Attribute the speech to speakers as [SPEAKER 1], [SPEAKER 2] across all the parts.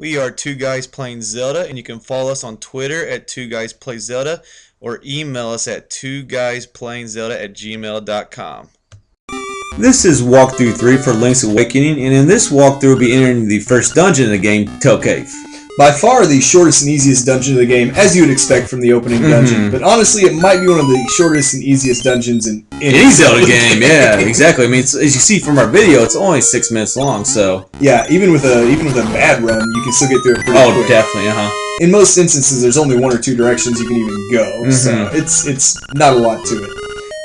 [SPEAKER 1] We are Two Guys Playing Zelda, and you can follow us on Twitter at Two Guys Play Zelda or email us at twoguys.playingzelda@gmail.com. This is walkthrough 3 for Link's Awakening, and in this walkthrough we'll be entering the first dungeon in the game, Tail Cave.
[SPEAKER 2] By far the shortest and easiest dungeon of the game, as you would expect from the opening dungeon. But honestly, it might be one of the shortest and easiest dungeons in
[SPEAKER 1] any Zelda game. Yeah, exactly. I mean, as you see from our video, it's only 6 minutes long. So
[SPEAKER 2] yeah, even with a bad run, you can still get through it pretty quick.
[SPEAKER 1] Oh, definitely.
[SPEAKER 2] In most instances, there's only 1 or 2 directions you can even go, so it's not a lot to it.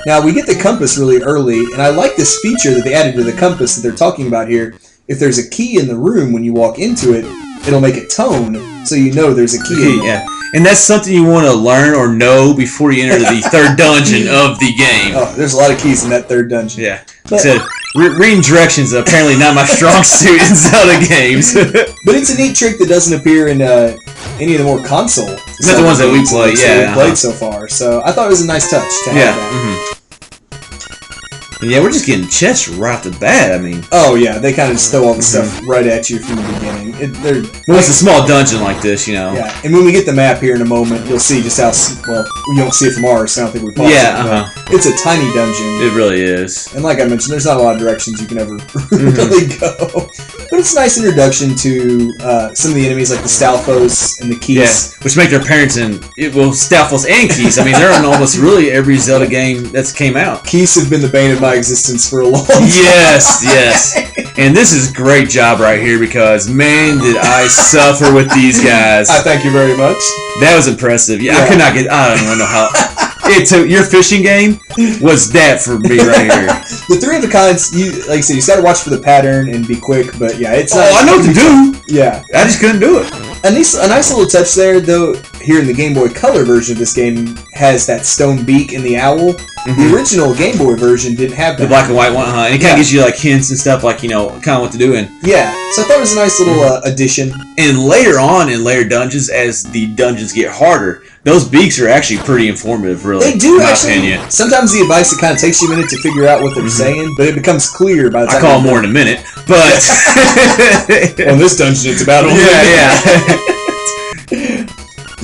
[SPEAKER 2] Now we get the compass really early, and I like this feature that they added to the compass that they're talking about here. If there's a key in the room when you walk into it, it'll make it tone, so you know there's a key.
[SPEAKER 1] Yeah, and that's something you want to learn or know before you enter the third dungeon of the game.
[SPEAKER 2] Oh, there's a lot of keys in that third dungeon.
[SPEAKER 1] Yeah. So, reading directions is apparently not my strong suit in Zelda games.
[SPEAKER 2] But it's a neat trick that doesn't appear in any of the more console.
[SPEAKER 1] Not the ones that we play, yeah.
[SPEAKER 2] We've played so far. So I thought it was a nice touch to have that.
[SPEAKER 1] Yeah, we're just getting chests right off the bat. I mean,
[SPEAKER 2] oh yeah, they kind of just throw all the stuff right at you from the beginning.
[SPEAKER 1] Well, it's a small dungeon like this, you know.
[SPEAKER 2] Yeah, and when we get the map here in a moment, you'll see just how well you don't see it from ours. So I don't think we paused it. It's a tiny dungeon.
[SPEAKER 1] It really is.
[SPEAKER 2] And like I mentioned, there's not a lot of directions you can ever really go. But it's a nice introduction to some of the enemies like the Stalfos and the Keys.
[SPEAKER 1] Yeah, which make their appearance in Stalfos and Keys. I mean, they're in almost really every Zelda game that's came out.
[SPEAKER 2] Keys have been the bane of my existence for a long time.
[SPEAKER 1] Yes. And this is a great job right here because, man, did I suffer with these guys.
[SPEAKER 2] I thank you very much.
[SPEAKER 1] That was impressive. Yeah. I could not get, I don't even know how. Your fishing game was that for me right here.
[SPEAKER 2] The 3 of the kinds, like I said, you just gotta watch for the pattern and be quick, but yeah, it's not.
[SPEAKER 1] Oh, I know what to do.
[SPEAKER 2] Yeah.
[SPEAKER 1] I just couldn't do it.
[SPEAKER 2] A nice little touch there, though, here in the Game Boy Color version of this game has that stone beak and the owl. The original Game Boy version didn't have that.
[SPEAKER 1] The black and white one, And it kind of gives you like hints and stuff, like, you know, kind of what to do.
[SPEAKER 2] Yeah, so I thought it was a nice little addition.
[SPEAKER 1] And later on in later dungeons, as the dungeons get harder, those beaks are actually pretty informative, really.
[SPEAKER 2] They do,
[SPEAKER 1] in my
[SPEAKER 2] actually.
[SPEAKER 1] opinion.
[SPEAKER 2] Sometimes the advice, it kind of takes you a minute to figure out what they're saying, but it becomes clear by the time.
[SPEAKER 1] I call more in a minute, but
[SPEAKER 2] on this dungeon, it's about only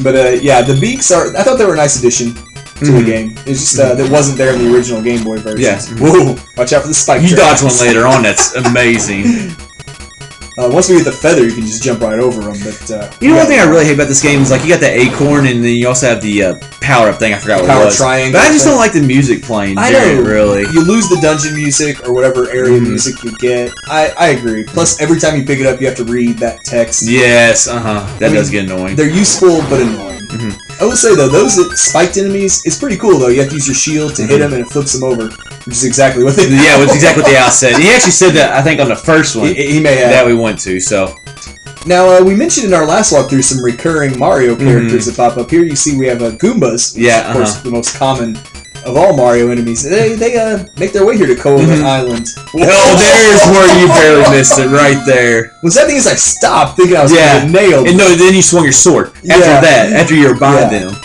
[SPEAKER 2] But yeah, the beaks are. I thought they were a nice addition to the game. It's just that wasn't there in the original Game Boy version.
[SPEAKER 1] Yeah.
[SPEAKER 2] Whoa! Watch out for the spike.
[SPEAKER 1] You dodge one later on. That's amazing.
[SPEAKER 2] Once we get the feather, you can just jump right over them. But
[SPEAKER 1] you know, one thing I really hate about this game is like you got the acorn, and then you also have the power-up thing. I forgot what it was.
[SPEAKER 2] Triangle.
[SPEAKER 1] But I just don't like the music playing.
[SPEAKER 2] I know.
[SPEAKER 1] Really.
[SPEAKER 2] You lose the dungeon music or whatever area music you get. I agree. Plus, every time you pick it up, you have to read that text.
[SPEAKER 1] Yes. That does get annoying.
[SPEAKER 2] They're useful but annoying. I will say though, those spiked enemies, it's pretty cool though. You have to use your shield to hit them, and it flips them over, which is exactly what they.
[SPEAKER 1] Yeah, it's exactly what the owl said. He actually said that I think on the first one.
[SPEAKER 2] He may have
[SPEAKER 1] that we went to. So
[SPEAKER 2] now we mentioned in our last walkthrough some recurring Mario characters that pop up here. You see we have Goombas, which is, of course, the most common of all Mario enemies. They make their way here to Koholint Island.
[SPEAKER 1] Oh, there's where you barely missed it, right there.
[SPEAKER 2] Well, sad thing is I stopped thinking I was going to get nailed.
[SPEAKER 1] And no, then you swung your sword. After you were behind them.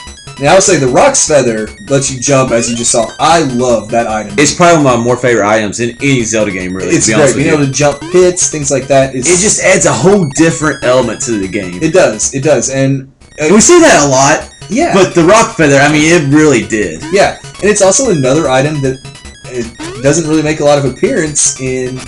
[SPEAKER 2] Now, I would say the Rock's Feather lets you jump, as you just saw. I love that item.
[SPEAKER 1] It's probably one of my more favorite items in any Zelda game, really.
[SPEAKER 2] It's great. Being able to jump pits, things like that.
[SPEAKER 1] It just adds a whole different element to the game.
[SPEAKER 2] It does. And
[SPEAKER 1] we see that a lot.
[SPEAKER 2] Yeah.
[SPEAKER 1] But the Rock Feather, I mean, it really did.
[SPEAKER 2] Yeah. And it's also another item that it doesn't really make a lot of appearance in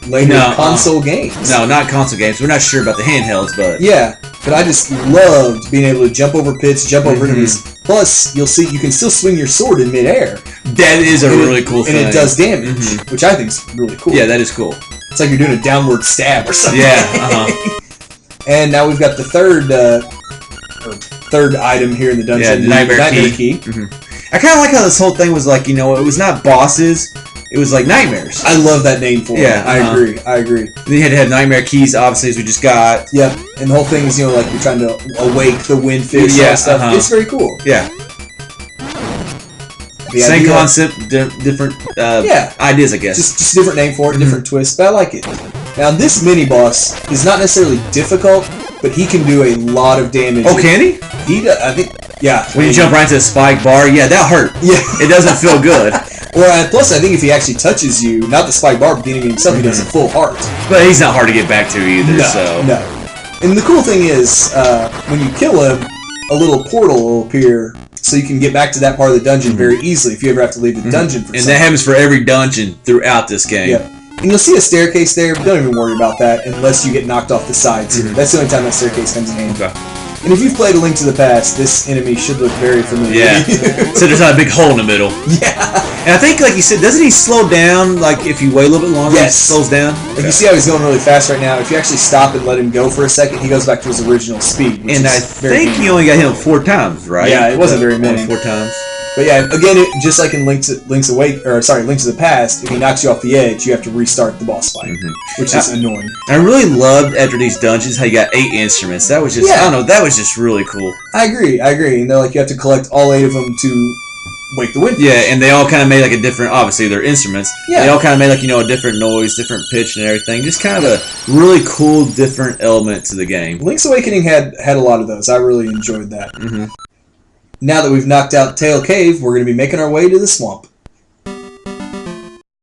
[SPEAKER 2] later console games.
[SPEAKER 1] No, not console games. We're not sure about the handhelds, but
[SPEAKER 2] yeah. But I just loved being able to jump over pits, jump over enemies. Plus, you'll see you can still swing your sword in midair.
[SPEAKER 1] That is a really cool thing.
[SPEAKER 2] And it does damage, which I think is really cool.
[SPEAKER 1] Yeah, that is cool.
[SPEAKER 2] It's like you're doing a downward stab or something.
[SPEAKER 1] Yeah.
[SPEAKER 2] And now we've got the third item here in the dungeon.
[SPEAKER 1] Yeah, the Nightmare Key. I kind of like how this whole thing was like, you know, it was not bosses. It was like nightmares.
[SPEAKER 2] I love that name for it. Yeah, I agree.
[SPEAKER 1] Then you had to have nightmare keys, obviously, as we just got.
[SPEAKER 2] Yeah, and the whole thing is, you know, like you're trying to awake the windfish and stuff. It's very cool.
[SPEAKER 1] Yeah. Same concept, different ideas, I guess.
[SPEAKER 2] Just different name for it, different twist, but I like it. Now, this mini-boss is not necessarily difficult, but he can do a lot of damage.
[SPEAKER 1] Oh, can he?
[SPEAKER 2] He does, I think, yeah.
[SPEAKER 1] When you jump right into the spike bar, yeah, that'll hurt.
[SPEAKER 2] Yeah.
[SPEAKER 1] It doesn't feel good.
[SPEAKER 2] Plus, I think if he actually touches you, not the spike bar, but the enemy himself, he does a full heart.
[SPEAKER 1] But he's not hard to get back to either, so.
[SPEAKER 2] No. And the cool thing is, when you kill him, a little portal will appear so you can get back to that part of the dungeon very easily if you ever have to leave the dungeon for
[SPEAKER 1] And
[SPEAKER 2] something.
[SPEAKER 1] that happens for every dungeon throughout this game.
[SPEAKER 2] Yep. And you'll see a staircase there, but don't even worry about that unless you get knocked off the sides here. That's the only time that staircase comes in handy.
[SPEAKER 1] Okay.
[SPEAKER 2] And if you've played A Link to the Past, this enemy should look very familiar.
[SPEAKER 1] Yeah. So there's not a big hole in the middle.
[SPEAKER 2] Yeah.
[SPEAKER 1] And I think, like you said, doesn't he slow down, like, if you wait a little bit longer,
[SPEAKER 2] Yes.
[SPEAKER 1] he slows down?
[SPEAKER 2] Like you see how he's going really fast right now. If you actually stop and let him go for a second, he goes back to his original speed. Which
[SPEAKER 1] And
[SPEAKER 2] is
[SPEAKER 1] I
[SPEAKER 2] very
[SPEAKER 1] think you only got hit 4 times, right?
[SPEAKER 2] Yeah, it wasn't very
[SPEAKER 1] Only
[SPEAKER 2] many.
[SPEAKER 1] 4 times.
[SPEAKER 2] But yeah, again, just like in Link to the Past, if he knocks you off the edge, you have to restart the boss fight, which is annoying.
[SPEAKER 1] I really loved after these dungeons how you got 8 instruments. That was just, I don't know, that was just really cool.
[SPEAKER 2] I agree. And they're like, you have to collect all 8 of them to wake the wind.
[SPEAKER 1] Yeah, and they all kind of made like a different, obviously they're instruments.
[SPEAKER 2] Yeah.
[SPEAKER 1] They all kind of made like, a different noise, different pitch and everything. Just kind of a really cool, different element to the game.
[SPEAKER 2] Link's Awakening had a lot of those. I really enjoyed that.
[SPEAKER 1] Mm-hmm.
[SPEAKER 2] Now that we've knocked out Tail Cave, we're going to be making our way to the swamp.